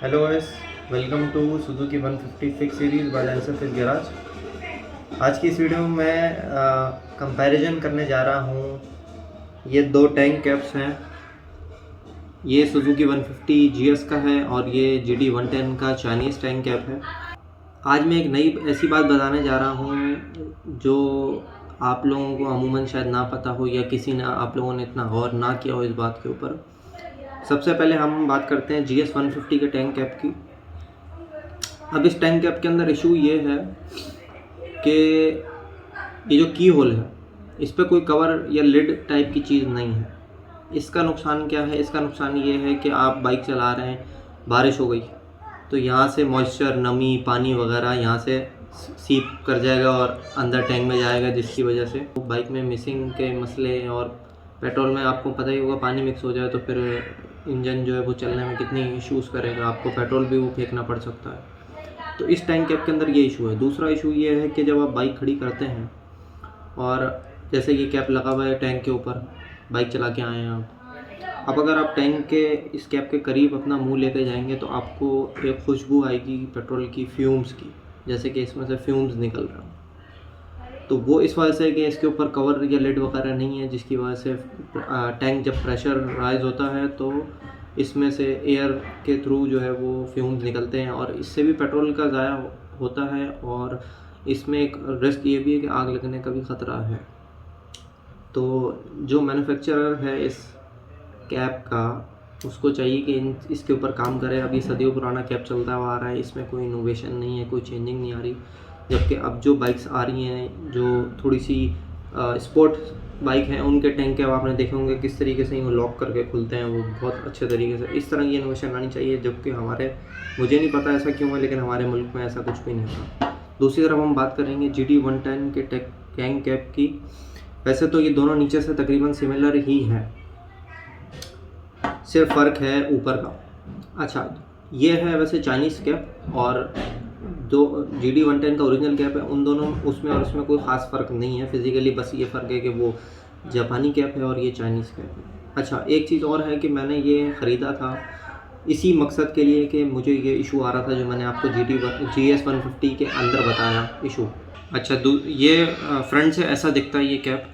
Hello guys, welcome to Suzuki 156 series by Lancer garage. आज की इस वीडियो में मैं कंपैरिजन करने जा रहा हूँ। ये दो टैंक कैप्स हैं। ये सुजुकी 150 GS का है और ये GD 110 का चाइनीज़ टैंक कैप है। आज मैं एक नई ऐसी बात बताने जा रहा हूँ जो आप लोगों को अमूमन शायद ना पता हो या किसी ने आप लोगों ने इतना गौर ना किया हो इस बात के ऊपर। सबसे पहले हम बात करते हैं GS 150 के टैंक कैप की। अब इस टैंक कैप के अंदर इशू ये है कि ये जो की होल है इस पर कोई कवर या लिड टाइप की चीज़ नहीं है। इसका नुकसान क्या है? इसका नुकसान ये है कि आप बाइक चला रहे हैं, बारिश हो गई तो यहाँ से मॉइस्चर, नमी, पानी वगैरह यहाँ से सीप कर जाएगा और अंदर टैंक में जाएगा, जिसकी वजह से बाइक में मिसिंग के मसले। और पेट्रोल में आपको पता ही होगा, पानी मिक्स हो जाए तो फिर इंजन जो है वो चलने में कितनी इश्यूज़ करेगा, आपको पेट्रोल भी वो फेंकना पड़ सकता है। तो इस टैंक कैप के अंदर ये इशू है। दूसरा इशू ये है कि जब आप बाइक खड़ी करते हैं और जैसे ये कैप लगा हुआ है टैंक के ऊपर, बाइक चला के आए हैं आप, अब अगर आप टैंक के इस कैप के करीब अपना मुंह लेके जाएंगे तो आपको एक खुशबू आएगी पेट्रोल की, फ्यूम्स की, जैसे कि इसमें से फ्यूम्स निकल रहा है। तो वो इस वजह से कि इसके ऊपर कवर या लिड वगैरह नहीं है, जिसकी वजह से टैंक जब प्रेशर राइज होता है तो इसमें से एयर के थ्रू जो है वो फ्यूम्स निकलते हैं और इससे भी पेट्रोल का ज़ाया होता है। और इसमें एक रिस्क ये भी है कि आग लगने का भी ख़तरा है। तो जो मैन्युफैक्चरर है इस कैप का, उसको चाहिए कि इसके ऊपर काम करे। अभी सदियों पुराना कैप चलता हुआ आ रहा है, इसमें कोई इनोवेशन नहीं है, कोई चेंजिंग नहीं आ रही। जबकि अब जो बाइक्स आ रही हैं जो थोड़ी सी स्पोर्ट बाइक हैं, उनके टैंक कैप आपने देखे होंगे किस तरीके से वो लॉक करके खुलते हैं, वो बहुत अच्छे तरीके से। इस तरह की इनोवेशन आनी चाहिए, जबकि मुझे नहीं पता ऐसा क्यों है, लेकिन हमारे मुल्क में ऐसा कुछ भी नहीं होता। दूसरी तरफ हम बात करेंगे GD 110 के टैंक कैप की। वैसे तो ये दोनों नीचे से तकरीबन सिमिलर ही हैं, सिर्फ फ़र्क है ऊपर का। अच्छा, ये है वैसे चाइनीज़ कैप और जो GD 110 का ओरिजिनल कैप है, उन दोनों उसमें और इसमें कोई ख़ास फ़र्क नहीं है फिज़िकली। बस ये फ़र्क है कि वो जापानी कैप है और ये चाइनीज़ कैप है। अच्छा, एक चीज़ और है कि मैंने ये ख़रीदा था इसी मकसद के लिए कि मुझे ये इशू आ रहा था जो मैंने आपको GS 150 के अंदर बताया इशू। अच्छा, ये फ्रंट से ऐसा दिखता है ये कैप,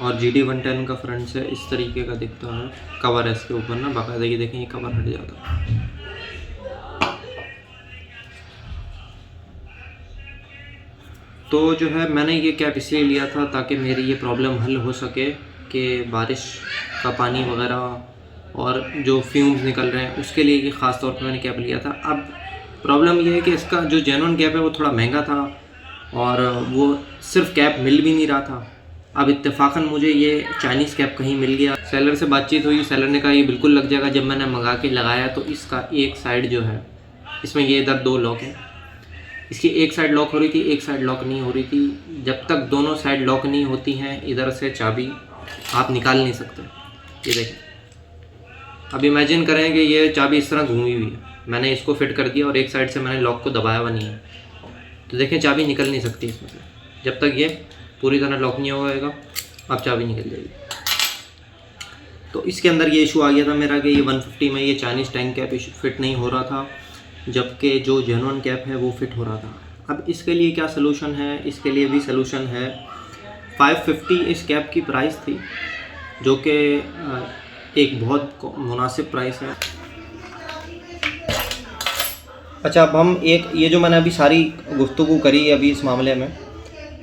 और GD 110 का फ्रंट से इस तरीके का दिखता है। कवर है इसके ऊपर ना बाकायदा, ये देखें ये कवर हट जाता है। तो जो है मैंने ये कैप इसलिए लिया था ताकि मेरी ये प्रॉब्लम हल हो सके कि बारिश का पानी वगैरह और जो फ्यूम्स निकल रहे हैं उसके लिए ये ख़ास तौर पर मैंने कैप लिया था। अब प्रॉब्लम ये है कि इसका जो जेन्युइन कैप है वो थोड़ा महंगा था और वो सिर्फ कैप मिल भी नहीं रहा था। अब इत्तेफाकन मुझे ये चाइनीज़ कैप कहीं मिल गया। सेलर से बातचीत हुई, सेलर ने कहा ये बिल्कुल लग जाएगा। जब मैंने मंगा के लगाया तो इसका एक साइड जो है, इसमें ये इधर दो लॉक है, इसकी एक साइड लॉक हो रही थी, एक साइड लॉक नहीं हो रही थी। जब तक दोनों साइड लॉक नहीं होती हैं, इधर से चाबी आप निकाल नहीं सकते। ये देखें, अब इमेजिन करें कि ये चाबी इस तरह घूमी हुई है, मैंने इसको फिट कर दिया और एक साइड से मैंने लॉक को दबाया हुआ नहीं है, तो देखें चाबी निकल नहीं सकती इसमें से। जब तक ये पूरी तरह लॉक नहीं होगा अब चाबी निकल जाएगी। तो इसके अंदर ये इशू आ गया था मेरा कि ये 150 में ये चाइनीज़ टैंक कैप फिट नहीं हो रहा था, जबकि जो जेन्युइन कैप है वो फिट हो रहा था। अब इसके लिए क्या सलूशन है? इसके लिए भी सलूशन है। 550 इस कैप की प्राइस थी, जो कि एक बहुत मुनासिब प्राइस है। अच्छा, अब हम ये जो मैंने अभी सारी गुफ्तगू करी अभी इस मामले में,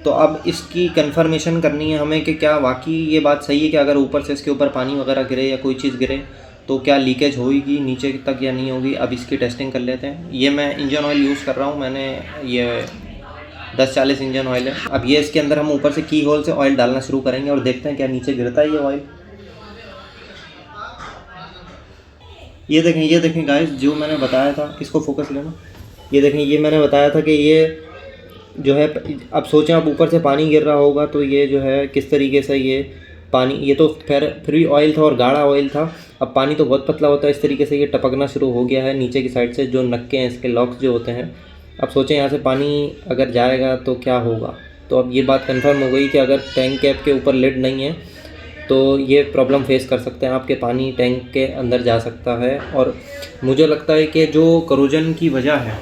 तो अब इसकी कंफर्मेशन करनी है हमें कि क्या वाकई ये बात सही है कि अगर ऊपर से इसके ऊपर पानी वगैरह गिरे या कोई चीज़ गिरे तो क्या लीकेज होगी नीचे तक या नहीं होगी। अब इसकी टेस्टिंग कर लेते हैं। ये मैं इंजन ऑयल यूज़ कर रहा हूँ, मैंने ये 1040 इंजन ऑयल है। अब ये इसके अंदर हम ऊपर से की होल से ऑयल डालना शुरू करेंगे और देखते हैं क्या नीचे गिरता है ये ऑयल। ये देखें गाइस, जो मैंने बताया था, इसको फोकस लेना। ये देखें, ये मैंने बताया था कि ये जो है, अब सोचें अब ऊपर से पानी गिर रहा होगा तो ये जो है किस तरीके से ये पानी, ये तो फिर भी ऑयल था और गाढ़ा ऑयल था। अब पानी तो बहुत पतला होता है, इस तरीके से ये टपकना शुरू हो गया है नीचे की साइड से। जो नक्के हैं इसके, लॉक्स जो होते हैं, अब सोचें यहाँ से पानी अगर जाएगा तो क्या होगा। तो अब ये बात कंफर्म हो गई कि अगर टैंक कैप के ऊपर लिड नहीं है तो ये प्रॉब्लम फेस कर सकते हैं आपके, पानी टैंक के अंदर जा सकता है। और मुझे लगता है कि जो करोजन की वजह है,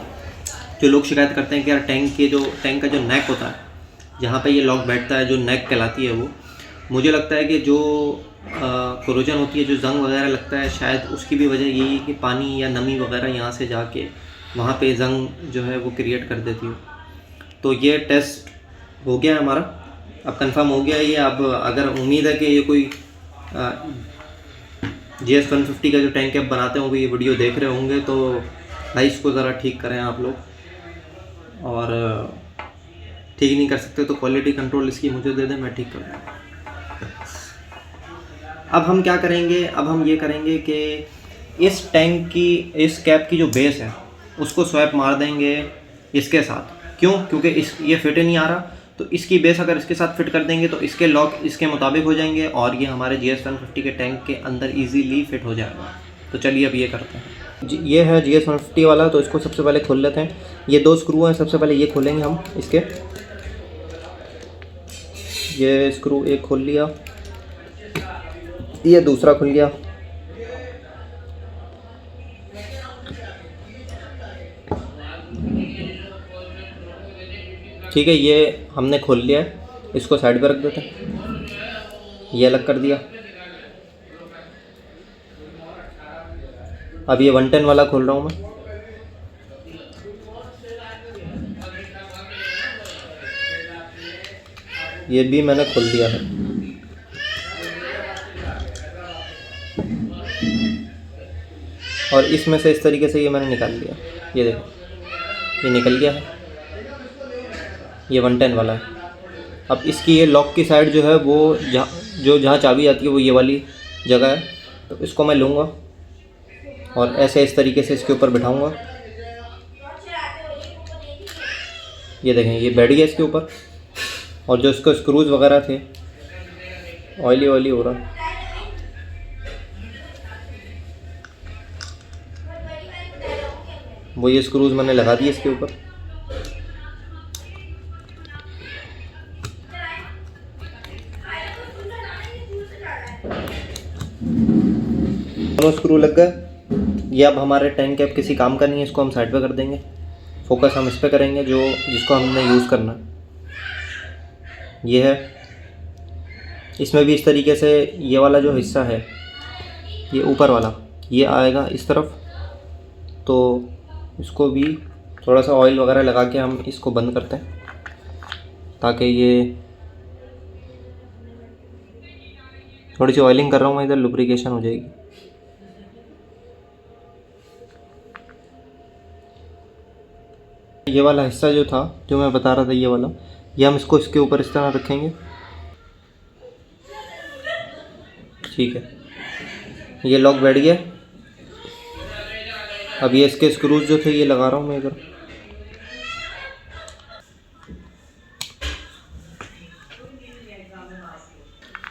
जो लोग शिकायत करते हैं कि यार टैंक का जो नेक होता है, जहाँ पे ये लॉक बैठता है, जो नेक कहलाती है वो, मुझे लगता है कि जो करोजन होती है, जो जंग वगैरह लगता है, शायद उसकी भी वजह यही है कि पानी या नमी वगैरह यहाँ से जाके वहाँ पे जंग जो है वो क्रिएट कर देती है। तो ये टेस्ट हो गया हमारा, अब कंफर्म हो गया ये। अब अगर उम्मीद है कि ये कोई GS 150 का जो टैंक कैप बनाते होंगे, ये वीडियो देख रहे होंगे, तो भाई इसको ज़रा ठीक करें आप लोग। और ठीक नहीं कर सकते तो क्वालिटी कंट्रोल इसकी मुझे दे दें, मैं ठीक कर दूँगा। अब हम क्या करेंगे, अब हम ये करेंगे कि इस टैंक की, इस कैप की जो बेस है उसको स्वैप मार देंगे इसके साथ। क्यों? क्योंकि ये फिट नहीं आ रहा, तो इसकी बेस अगर इसके साथ फिट कर देंगे तो इसके लॉक इसके मुताबिक हो जाएंगे और ये हमारे GS 150 के टैंक के अंदर इजीली फिट हो जाएगा। तो चलिए अब ये करते हैं। ये है GS 150 वाला, तो इसको सबसे पहले खोल लेते हैं। ये 2 स्क्रू हैं, सबसे पहले ये खोलेंगे हम इसके। ये स्क्रू एक खोल लिया, ये दूसरा खुल गया। ठीक है, ये हमने खोल लिया है, इसको साइड पर रख देते हैं। ये अलग कर दिया। अब ये 110 वाला खोल रहा हूँ मैं। ये भी मैंने खोल दिया है। और इसमें से इस तरीके से ये मैंने निकाल लिया। ये देखो, ये निकल गया है। ये 110 वाला है। अब इसकी ये लॉक की साइड जो है वो जहाँ चाबी आती है वो ये वाली जगह है। तो इसको मैं लूँगा और ऐसे इस तरीके से इसके ऊपर बिठाऊँगा। ये देखें, ये बैठ गया इसके ऊपर। और जो इसके स्क्रूज़ वगैरह थे, ऑयली हो रहा, वो ये स्क्रूज़ मैंने लगा दिए इसके ऊपर। दोनों स्क्रू लग गए। ये अब हमारे टैंक कैप किसी काम का नहीं है, इसको हम साइड पे कर देंगे। फोकस हम इस पे करेंगे जिसको हमने यूज़ करना है। ये है, इसमें भी इस तरीके से ये वाला जो हिस्सा है, ये ऊपर वाला, ये आएगा इस तरफ। तो इसको भी थोड़ा सा ऑयल वगैरह लगा के हम इसको बंद करते हैं ताकि ये, थोड़ी सी ऑयलिंग कर रहा हूँ मैं इधर, लुब्रिकेशन हो जाएगी। ये वाला हिस्सा जो था, जो मैं बता रहा था, ये वाला, ये हम इसको इसके ऊपर इस तरह रखेंगे। ठीक है, ये लॉक बैठ गया। अब ये इसके स्क्रूज जो थे ये लगा रहा हूँ मैं इधर।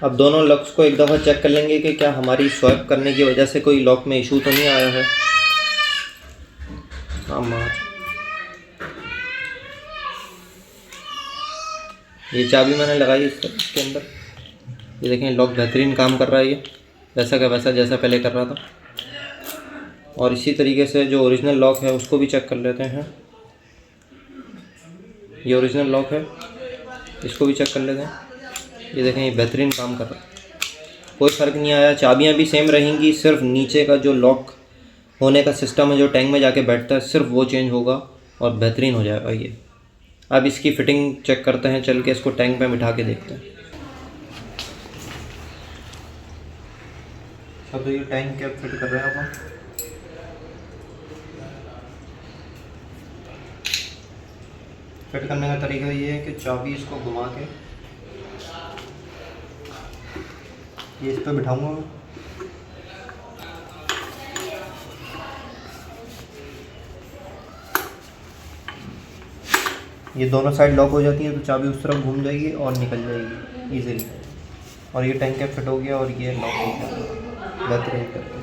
अब दोनों लॉक्स को एक दफ़ा चेक कर लेंगे कि क्या हमारी स्वैप करने की वजह से कोई लॉक में इशू तो नहीं आया है। ये चाबी मैंने लगाई इसके अंदर। ये देखें, लॉक बेहतरीन काम कर रहा है, ये वैसा का वैसा जैसा पहले कर रहा था। और इसी तरीके से जो ओरिजिनल लॉक है उसको भी चेक कर लेते हैं। ये ओरिजिनल लॉक है, इसको भी चेक कर लेते हैं। ये देखें, ये बेहतरीन काम कर रहा है, कोई फ़र्क नहीं आया। चाबियां भी सेम रहेंगी, सिर्फ नीचे का जो लॉक होने का सिस्टम है जो टैंक में जाके बैठता है, सिर्फ वो चेंज होगा और बेहतरीन हो जाएगा ये। अब इसकी फ़िटिंग चेक करते हैं, चल के इसको टैंक पे बिठा के देखते हैं। तो ये टैंक कैप फिट कर रहे हैं अपन। फिट करने का तरीका ये है कि चाबी इसको घुमा के ये इस पर बिठाऊंगा मैं। ये दोनों साइड लॉक हो जाती है, तो चाबी उस तरफ घूम जाएगी और निकल जाएगी इजीली। और ये टैंक कैप फिट हो गया और ये लॉक हो गया बेहतरीन।